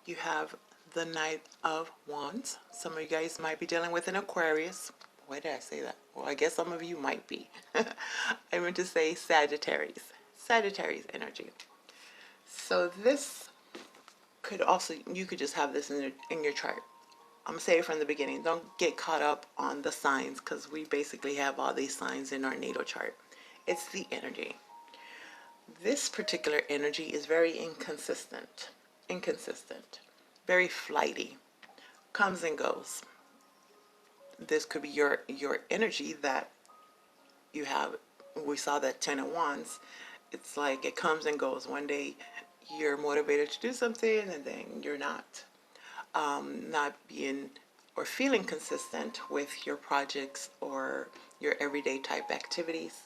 You have the Knight of Wands. Some of you guys might be dealing with an Aquarius. Why did I say that? Well, I guess some of you might be. I meant to say Sagittarius. Sagittarius energy. So this could also, you could just have this in your chart. I'm going to say it from the beginning. Don't get caught up on the signs because we basically have all these signs in our natal chart. It's the energy. This particular energy is very inconsistent, very flighty, comes and goes. This could be your energy that you have. We saw that 10 of Wands. It's like it comes and goes. One day you're motivated to do something and then you're not. Not being or feeling consistent with your projects or your everyday type activities.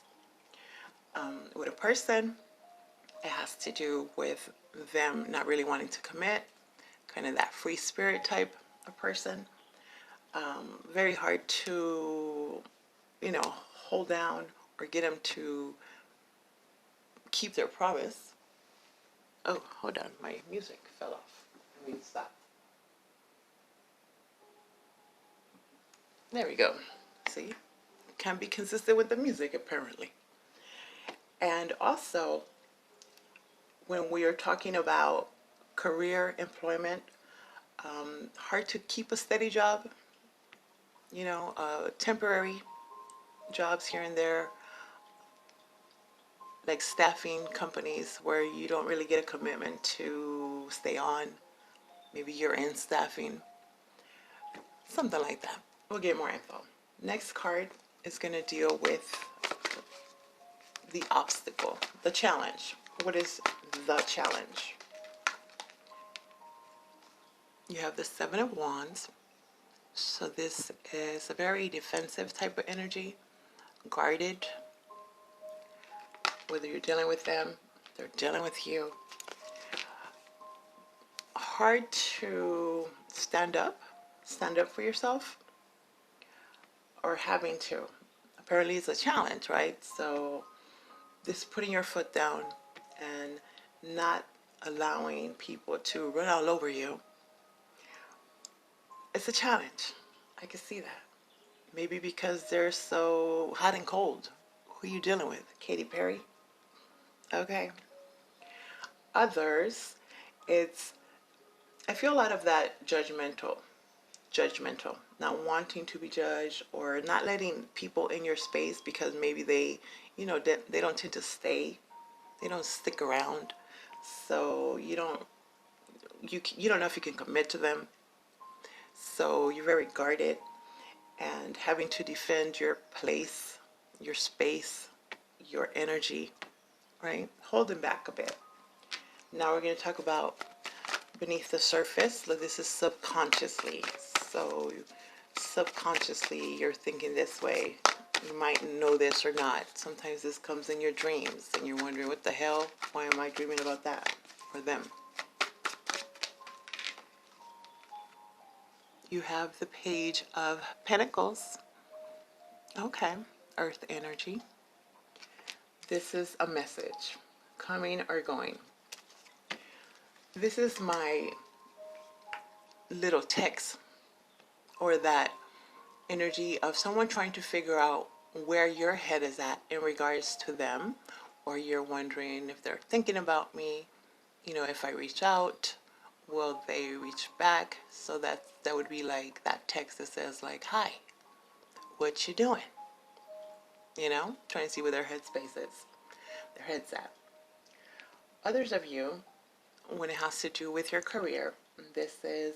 With a person, it has to do with them not really wanting to commit, kind of that free spirit type of person. Very hard to, hold down or get them to keep their promise. Oh, hold on, my music fell off. Let me stop. There we go. See, can't be consistent with the music apparently. And also, when we are talking about career, employment, hard to keep a steady job, temporary jobs here and there, like staffing companies where you don't really get a commitment to stay on. Maybe you're in staffing, something like that. We'll get more info. Next card is going to deal with the obstacle, the challenge. What is the challenge? You have the Seven of Wands. So this is a very defensive type of energy, guarded. Whether you're dealing with them, they're dealing with you. Hard to stand up for yourself, or having to. Apparently it's a challenge, right? So this putting your foot down and not allowing people to run all over you. It's a challenge. I can see that. Maybe because they're so hot and cold. Who are you dealing with? Katy Perry? Okay. Others, I feel a lot of that judgmental, not wanting to be judged or not letting people in your space because maybe they don't tend to stay. They don't stick around. So you don't know if you can commit to them. So you're very guarded and having to defend your place, your space, your energy, right? Holding back a bit. Now we're going to talk about beneath the surface. This is subconsciously. So subconsciously you're thinking this way. You might know this or not. Sometimes this comes in your dreams and you're wondering, what the hell? Why am I dreaming about that or them? You have the Page of Pentacles. Okay, Earth energy. This is a message, coming or going. This is my little text, or that energy of someone trying to figure out where your head is at in regards to them, or you're wondering if they're thinking about me, if I reach out, will they reach back? So that would be like that text that says like, hi, what you doing? Trying to see where their headspace is, their head's at. Others of you, when it has to do with your career, this is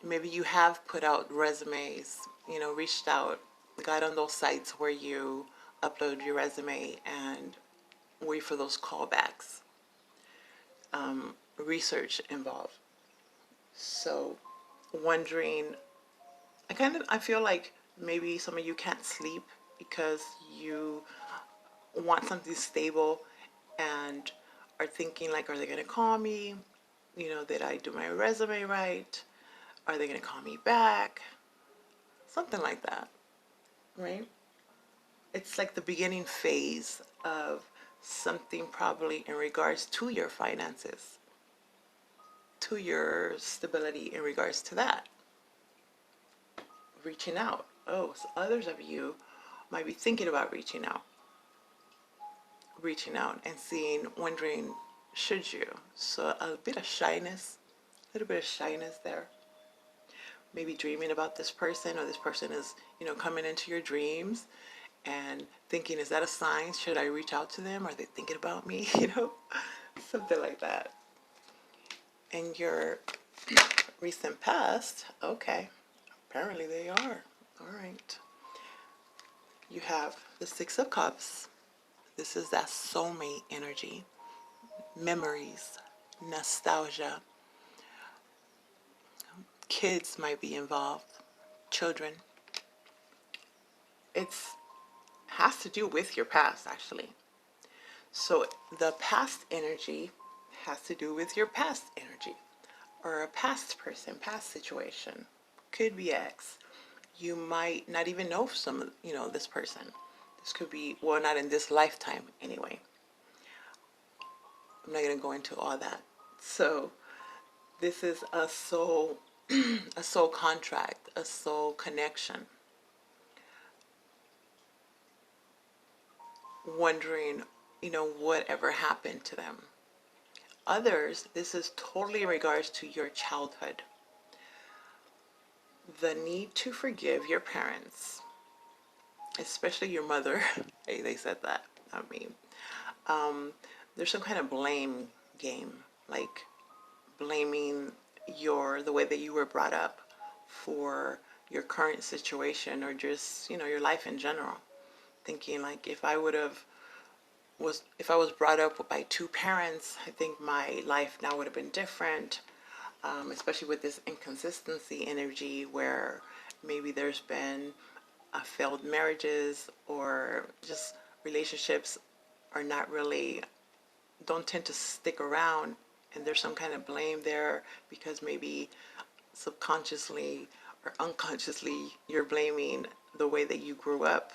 maybe you have put out resumes, reached out, got on those sites where you upload your resume and wait for those callbacks. Research involved. So wondering, I feel like maybe some of you can't sleep because you want something stable and are thinking like, are they going to call me? Did I do my resume right? Are they going to call me back? Something like that, right? It's like the beginning phase of something, probably in regards to your finances. to your stability in regards to that. Reaching out. Oh, so others of you might be thinking about reaching out and seeing, wondering, should you? So a bit of shyness, a little bit of shyness there. Maybe dreaming about this person, or this person is, coming into your dreams and thinking, is that a sign? Should I reach out to them? Are they thinking about me? Something like that. In your recent past, okay, apparently they are. All right. You have the Six of Cups. This is that soulmate energy, memories, nostalgia. Kids might be involved, children. It has to do with your past, actually. So the past energy has to do with your past energy, or a past person, past situation. Could be ex. You might not even know this person. This could be, well, not in this lifetime anyway. I'm not going to go into all that. So this is a soul, a soul contract, a soul connection. Wondering, whatever happened to them. Others, this is totally in regards to your childhood. The need to forgive your parents, especially your mother. Hey, they said that, not me. There's some kind of blame game, like blaming the way that you were brought up for your current situation, or just, your life in general. Thinking like, if I was brought up by two parents, I think my life now would have been different. Especially with this inconsistency energy, where maybe there's been failed marriages, or just relationships are not really, don't tend to stick around, and there's some kind of blame there, because maybe subconsciously or unconsciously you're blaming the way that you grew up,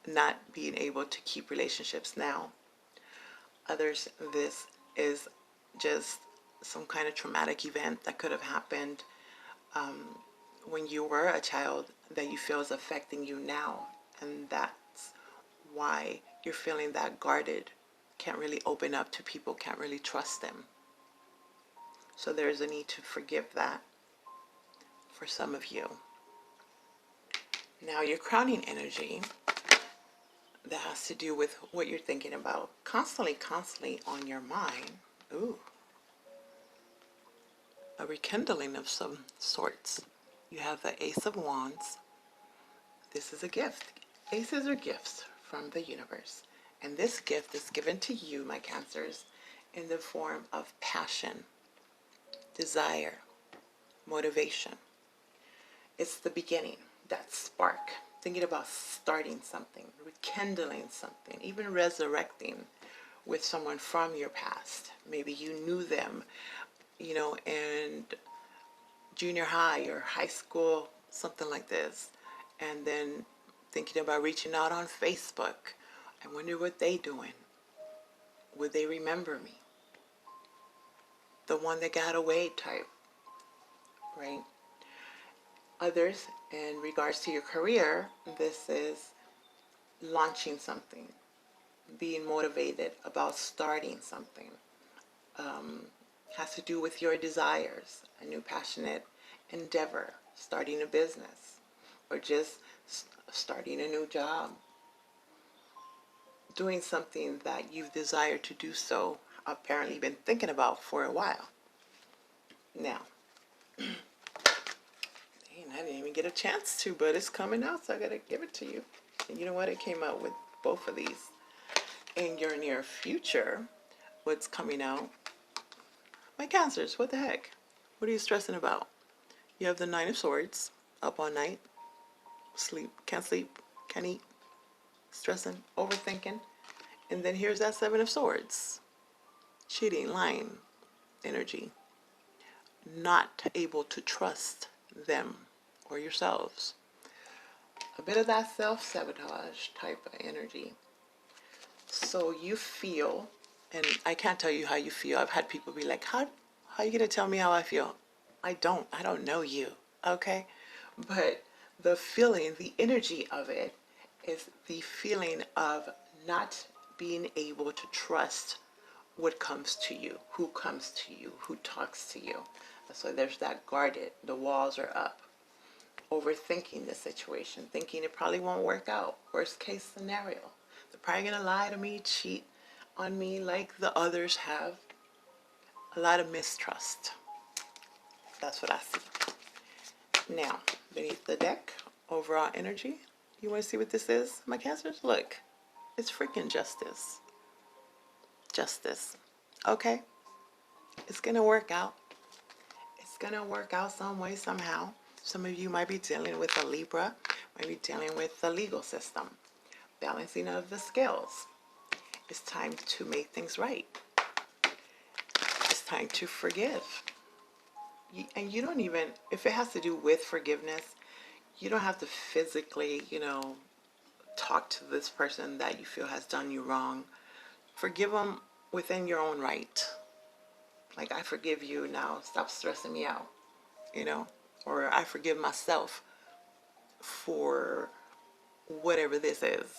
not being able to keep relationships now. Others, this is just some kind of traumatic event that could have happened when you were a child, that you feel is affecting you now, and that's why you're feeling that guarded, can't really open up to people, can't really trust them. So there's a need to forgive that for some of you. Now your crowning energy, that has to do with what you're thinking about, constantly on your mind. Ooh, a rekindling of some sorts. You have the Ace of Wands. This is a gift. Aces are gifts from the universe. And this gift is given to you, my Cancers, in the form of passion, desire, motivation. It's the beginning, that spark. Thinking about starting something, rekindling something, even resurrecting with someone from your past. Maybe you knew them, in junior high or high school, something like this. And then thinking about reaching out on Facebook. I wonder what they doing. Would they remember me? The one that got away type, right? Others, in regards to your career, this is launching something, being motivated about starting something. Has to do with your desires, a new passionate endeavor, starting a business, or just starting a new job, doing something that you've desired to do, so apparently been thinking about for a while. Now, I didn't even get a chance to, but it's coming out, so I gotta give it to you. And you know what? It came out with both of these. In your near future, what's coming out? My Cancers, what the heck? What are you stressing about? You have the Nine of Swords, up all night, can't sleep, can't eat, stressing, overthinking. And then here's that Seven of Swords, cheating, lying energy, not able to trust them or yourselves. A bit of that self-sabotage type of energy. So you feel And I can't tell you how you feel. I've had people be like, how are you going to tell me how I feel? I don't know you. Okay. But the feeling, the energy of it is the feeling of not being able to trust what comes to you, who comes to you, who talks to you. So there's that guarded, the walls are up. Overthinking the situation, thinking it probably won't work out. Worst case scenario. They're probably going to lie to me, cheat on me like the others have. A lot of mistrust. That's what I see. Now, beneath the deck, overall energy. You want to see what this is, my Cancers? Look, it's freaking justice. Justice. Okay? It's going to work out. It's going to work out some way, somehow. Some of you might be dealing with a Libra, might be dealing with the legal system. Balancing of the scales. It's time to make things right. It's time to forgive. And you don't even, if it has to do with forgiveness, you don't have to physically, talk to this person that you feel has done you wrong. Forgive them within your own right. Like, I forgive you now, stop stressing me out, or I forgive myself for whatever this is.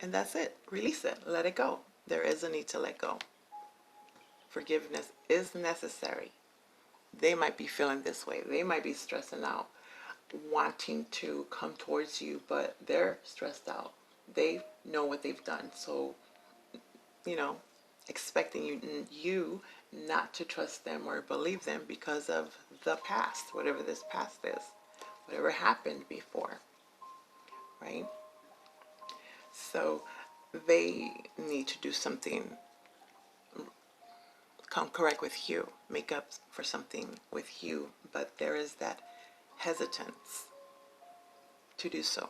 And that's it. Release it. Let it go. There is a need to let go. Forgiveness is necessary. They might be feeling this way. They might be stressing out, wanting to come towards you, but they're stressed out. They know what they've done. So, expecting you not to trust them or believe them because of the past, whatever this past is, whatever happened before, right? So they need to do something, come correct with you, make up for something with you, but there is that hesitance to do so.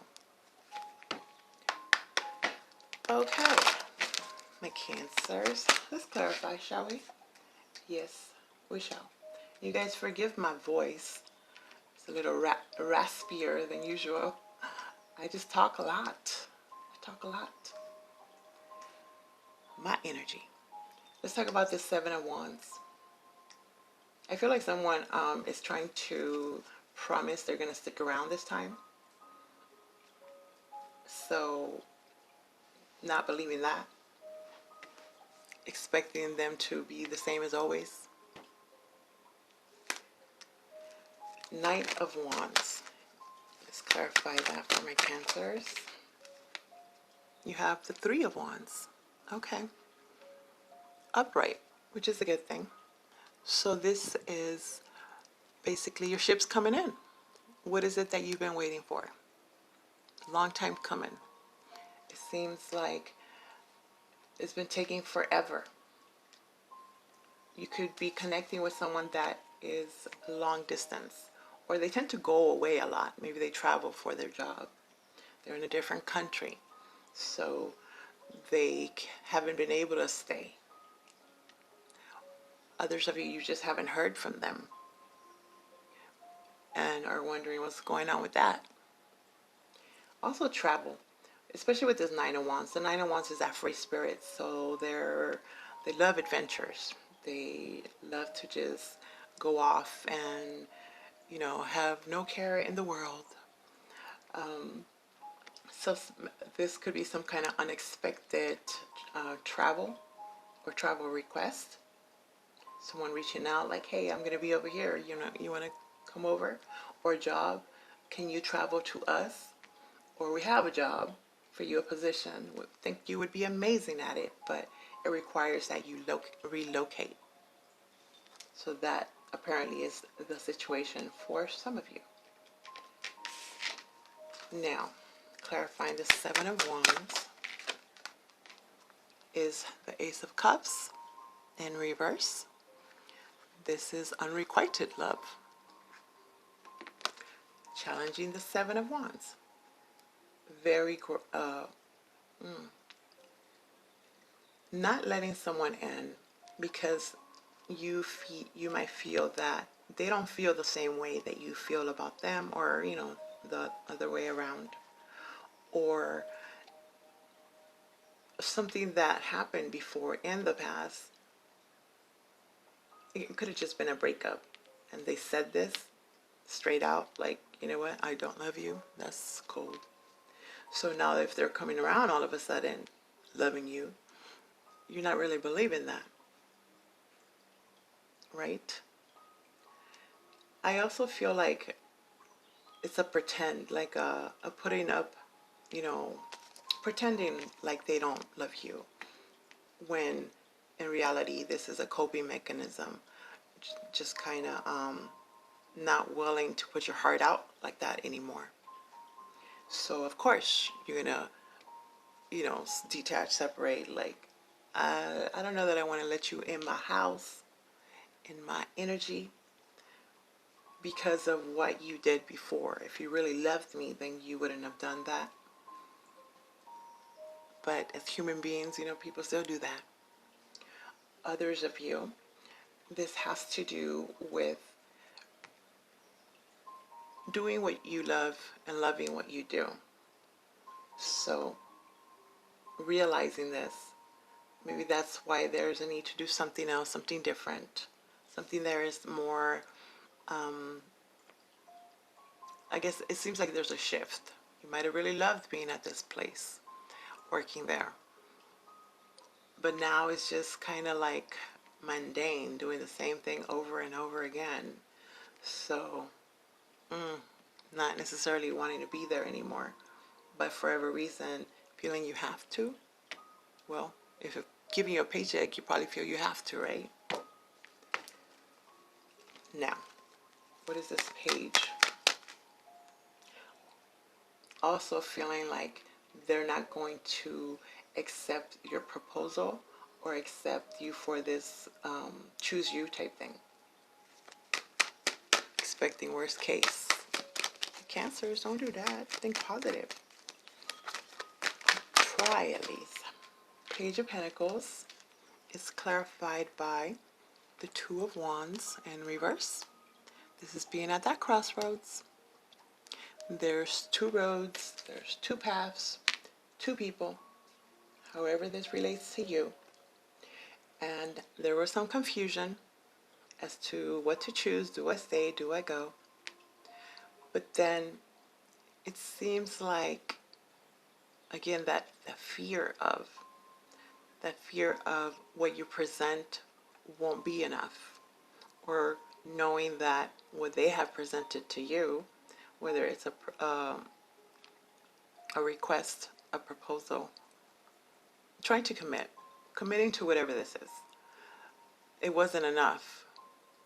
Okay, my Cancers, let's clarify, shall we? Yes, we shall. You guys forgive my voice. It's a little raspier than usual. I just talk a lot. I talk a lot. My energy. Let's talk about this Seven of Wands. I feel like someone is trying to promise they're going to stick around this time. So, not believing that. Expecting them to be the same as always. Knight of Wands. Let's clarify that for my Cancers. You have the Three of Wands. Okay. Upright, which is a good thing. So this is basically your ship's coming in. What is it that you've been waiting for? Long time coming. It seems like it's been taking forever. You could be connecting with someone that is long distance, or they tend to go away a lot. Maybe they travel for their job. They're in a different country, so they haven't been able to stay. Others of you just haven't heard from them and are wondering what's going on with that. Also travel, especially with this Nine of Wands. The Nine of Wands is that free spirit, so they love adventures. They love to just go off and, have no care in the world. So this could be some kind of unexpected travel or travel request. Someone reaching out like, hey, I'm going to be over here. You want to come over? Or a job. Can you travel to us? Or we have a job for you, a position. We think you would be amazing at it, but it requires that you relocate. So that apparently is the situation for some of you. Now, clarifying the Seven of Wands is the Ace of Cups in reverse. This is unrequited love. Challenging the Seven of Wands. Very, not letting someone in because you might feel that they don't feel the same way that you feel about them, or the other way around, or something that happened before in the past. It could have just been a breakup, and they said this straight out, like, you know what, I don't love you. That's cold. So now if they're coming around all of a sudden loving you, you're not really believing that, right? I also feel like it's a pretend, like a putting up, you know, pretending like they don't love you, when in reality this is a coping mechanism, just kind of not willing to put your heart out like that anymore. So of course you're gonna, you know, detach, separate, like, I don't know that I want to let you in my house, in my energy, because of what you did before. If you really loved me, then you wouldn't have done that. But as human beings, you know, people still do that. Others of you, this has to do with doing what you love and loving what you do. So realizing this, maybe that's why there's a need to do something else, something different, something that is more, I guess it seems like there's a shift. You might have really loved being at this place, working there. But now it's just kind of like mundane, doing the same thing over and over again. So, not necessarily wanting to be there anymore, but for every reason, feeling you have to. Well, if it's giving you a paycheck, you probably feel you have to, right? Now, what is this page? Also feeling like they're not going to accept your proposal or accept you for this choose you type thing. Expecting worst case. Cancers, don't do that. Think positive. Try at least. Page of Pentacles is clarified by the Two of Wands in reverse. This is being at that crossroads. There's two roads, there's two paths, two people, however this relates to you. And there was some confusion as to what to choose. Do I stay? Do I go? But then it seems like, again, that fear of what you present won't be enough, or knowing that what they have presented to you, whether it's a request, a proposal, trying to committing to whatever this is, it wasn't enough.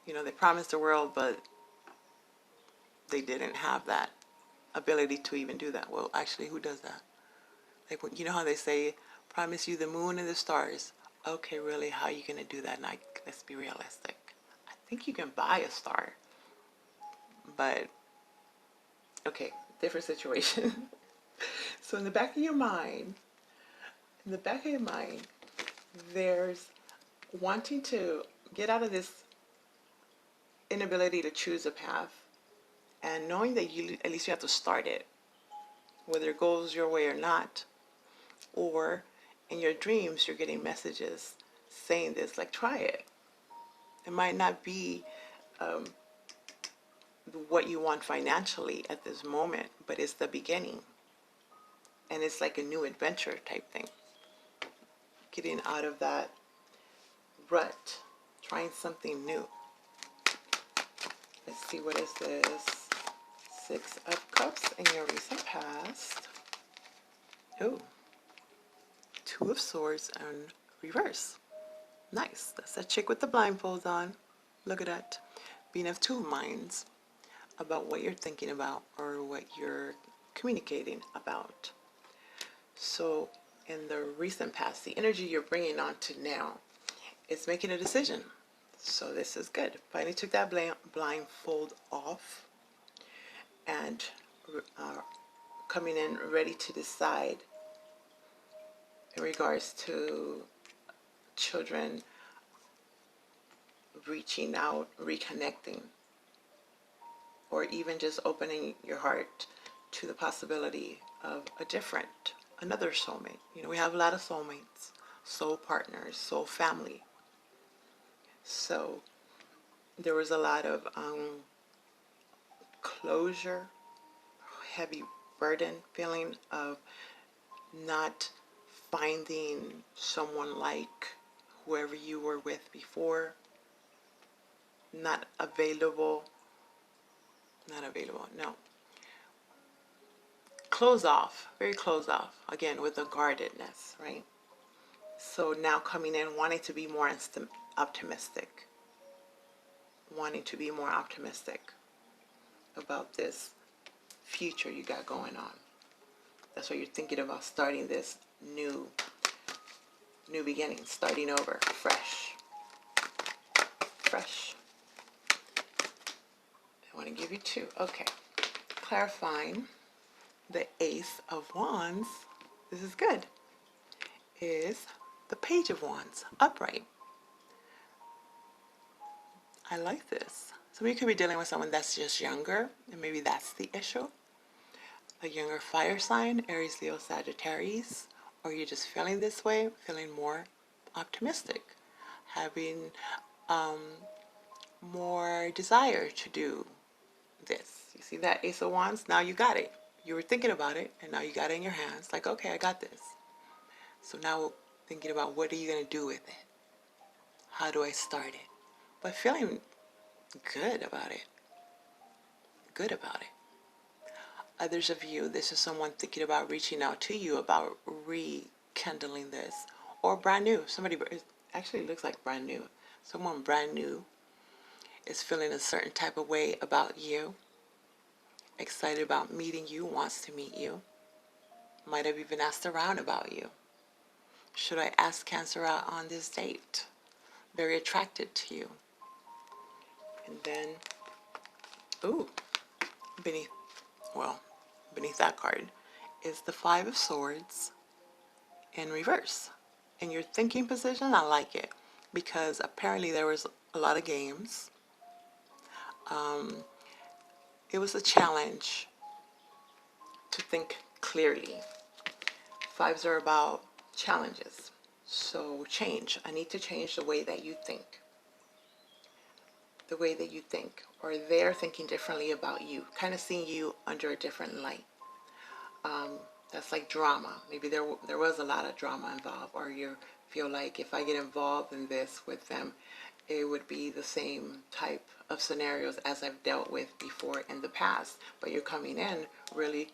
You know, they promised the world, but they didn't have that ability to even do that. Well, actually, who does that? Like, you know how they say, promise you the moon and the stars. Okay, really, how are you going to do that? Like, let's be realistic. I think you can buy a star, but okay, different situation. So in the back of your mind, there's wanting to get out of this inability to choose a path, and knowing that you at least you have to start it, whether it goes your way or not. Or in your dreams you're getting messages saying this, like, try it. It might not be what you want financially at this moment, but it's the beginning, and it's like a new adventure type thing, getting out of that rut, trying something new. Let's see, what is this? Six of Cups in your recent past. Oh, Two of Swords and reverse. Nice. That's that chick with the blindfolds on. Look at that. Being of two minds about what you're thinking about or what you're communicating about. So in the recent past, the energy you're bringing on to now is making a decision. So this is good. Finally took that blindfold off and coming in ready to decide in regards to children, reaching out, reconnecting, or even just opening your heart to the possibility of a different another soulmate. You know, we have a lot of soulmates, soul partners, soul family. So there was a lot of closure, heavy burden, feeling of not finding someone like whoever you were with before, not available, no. Close off, very close off, again with the guardedness, right? So now coming in wanting to be more optimistic, wanting to be more optimistic about this future you got going on. That's why you're thinking about starting this new beginning, starting over, fresh. I want to give you two. Okay. Clarifying the Ace of Wands, this is good, is the Page of Wands, upright. I like this. So you could be dealing with someone that's just younger, and maybe that's the issue. A younger fire sign, Aries, Leo, Sagittarius, or you're just feeling this way, feeling more optimistic, having more desire to do this. You see that Ace of Wands? Now you got it. You were thinking about it, and now you got it in your hands. Like, okay, I got this. So now thinking about what are you going to do with it? How do I start it? But feeling good about it. Good about it. Others of you, this is someone thinking about reaching out to you about rekindling this. Or brand new. Somebody, it actually looks like brand new. Someone brand new is feeling a certain type of way about you. Excited about meeting you, wants to meet you. Might have even asked around about you. Should I ask Cancer out on this date? Very attracted to you. And then, ooh, beneath that card is the Five of Swords in reverse. In your thinking position, I like it because apparently there was a lot of games. It was a challenge to think clearly. Fives are about challenges. So change. I need to change the way that you think. The way that you think. Or they're thinking differently about you. Kind of seeing you under a different light. That's like drama. Maybe there was a lot of drama involved. Or you feel like if I get involved in this with them, it would be the same type of scenarios as I've dealt with before in the past. But you're coming in really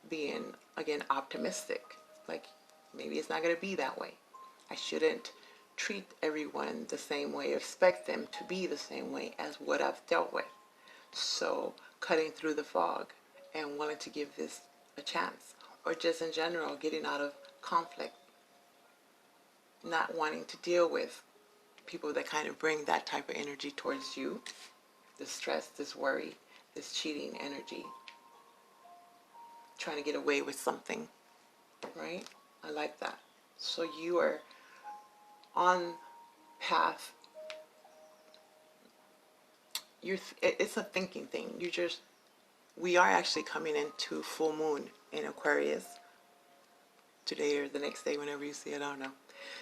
being, again, optimistic. Like, maybe it's not going to be that way. I shouldn't treat everyone the same way, expect them to be the same way as what I've dealt with. So, cutting through the fog and willing to give this a chance. Or just in general, getting out of conflict. Not wanting to deal with people that kind of bring that type of energy towards you. This stress, this worry, this cheating energy. Trying to get away with something, right? I like that. So you are on path. It's a thinking thing. We are actually coming into full moon in Aquarius today or the next day, whenever you see it, I don't know.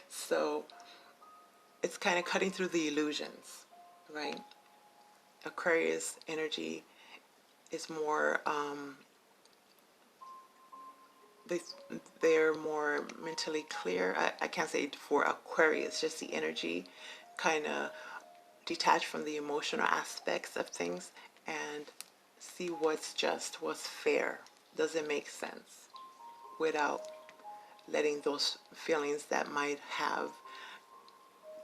So it's kind of cutting through the illusions, right? Aquarius energy is more, they're more mentally clear. I can't say for Aquarius, just the energy kind of detached from the emotional aspects of things and see what's just, what's fair. Does it make sense? Without letting those feelings that might have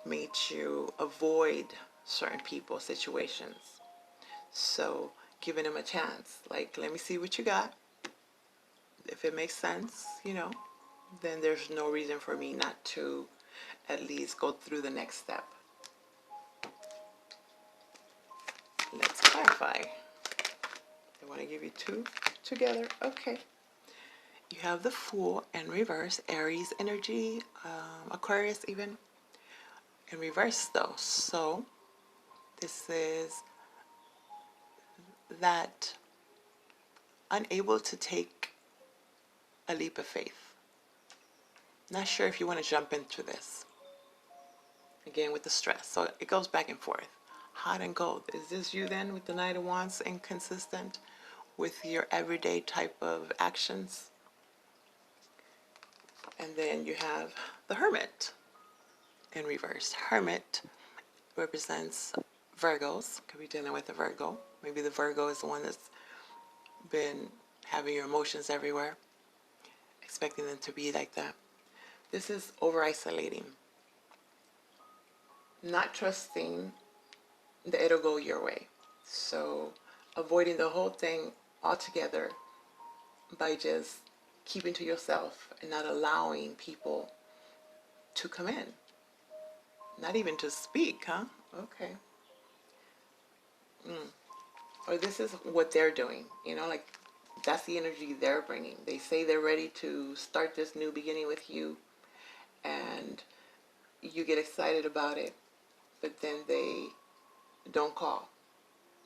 made you avoid certain people, situations. So giving them a chance, like, let me see what you got. If it makes sense, then there's no reason for me not to at least go through the next step. Let's clarify. I want to give you two together. Okay. You have the Fool in reverse, Aries energy, Aquarius even, in reverse though. So this is that unable to take a leap of faith. Not sure if you want to jump into this. Again, with the stress. So it goes back and forth. Hot and cold. Is this you then with the Knight of Wands, inconsistent with your everyday type of actions? And then you have the Hermit in reverse. Hermit represents Virgos. Could be dealing with a Virgo. Maybe the Virgo is the one that's been having your emotions everywhere, expecting them to be like that. This is over isolating, not trusting that it'll go your way. So avoiding the whole thing altogether by just keeping to yourself and not allowing people to come in. Not even to speak, huh? Okay. Or this is what they're doing, like that's the energy they're bringing. They say they're ready to start this new beginning with you, and you get excited about it, but then they don't call.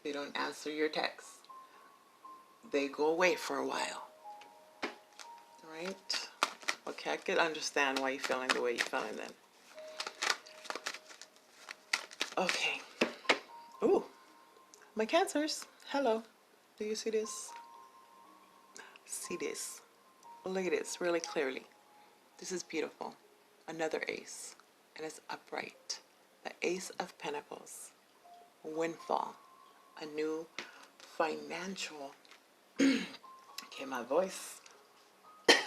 They don't answer your texts. They go away for a while. Right? Okay, I could understand why you're feeling the way you're feeling then. Okay. Ooh, my Cancers. Hello. Do you see this? See this. Look at this really clearly. This is beautiful. Another ace. And it's upright. The Ace of Pentacles. Windfall. A new financial. Okay, my voice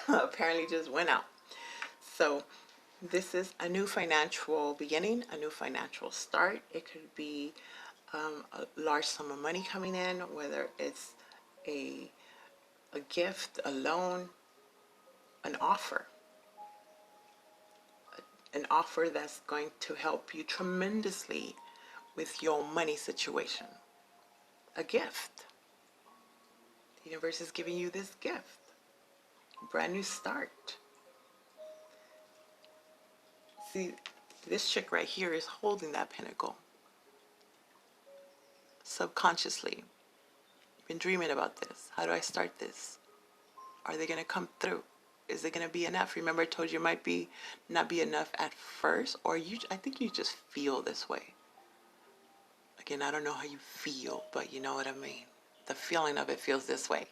apparently just went out. So this is a new financial beginning, a new financial start. It could be a large sum of money coming in, whether it's a gift, a loan, an offer that's going to help you tremendously with your money situation. A gift. The universe is giving you this gift. Brand new start. See, this chick right here is holding that pentacle. Subconsciously. You've been dreaming about this. How do I start this? Are they going to come through? Is it going to be enough? Remember I told you it might be not be enough at first, or I think you just feel this way. Again, I don't know how you feel, but you know what I mean. The feeling of it feels this way.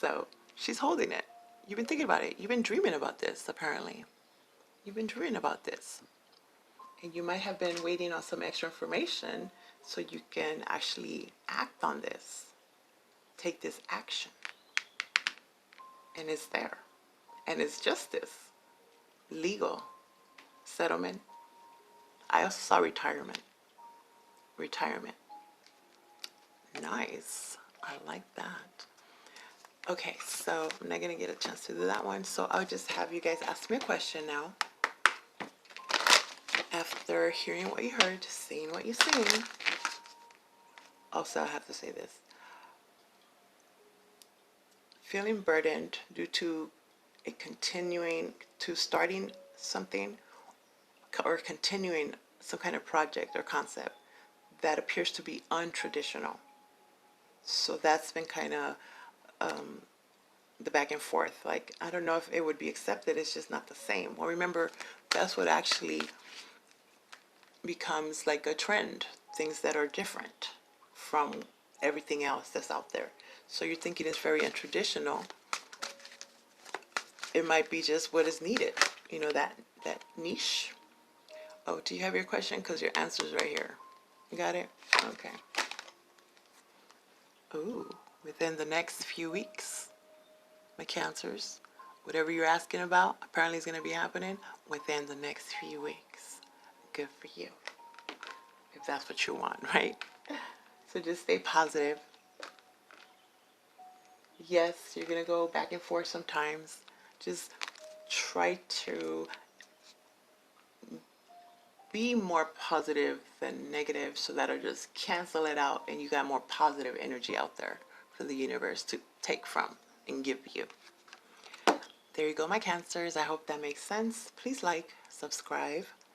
So she's holding it. You've been thinking about it. You've been dreaming about this, apparently. You've been dreaming about this. And you might have been waiting on some extra information so you can actually act on this. Take this action. And it's there. And it's justice. Legal. Settlement. I also saw retirement. Retirement. Nice. I like that. Okay, so I'm not going to get a chance to do that one. So I'll just have you guys ask me a question now. After hearing what you heard, seeing what you've seen. Also, I have to say this. Feeling burdened due to starting something or continuing some kind of project or concept that appears to be untraditional. So that's been kind of the back and forth. Like, I don't know if it would be accepted. It's just not the same. Well, remember, that's what actually becomes like a trend. Things that are different from everything else that's out there. So you're thinking it's very untraditional. It might be just what is needed. That niche. Oh, do you have your question? Because your answer's right here. You got it? Okay. Ooh, within the next few weeks, my Cancers, whatever you're asking about apparently is going to be happening within the next few weeks. Good for you. If that's what you want, right? So just stay positive. Yes, you're going to go back and forth sometimes. Just try to be more positive than negative so that'll just cancel it out and you got more positive energy out there for the universe to take from and give you. There you go, my Cancers. I hope that makes sense. Please like, subscribe,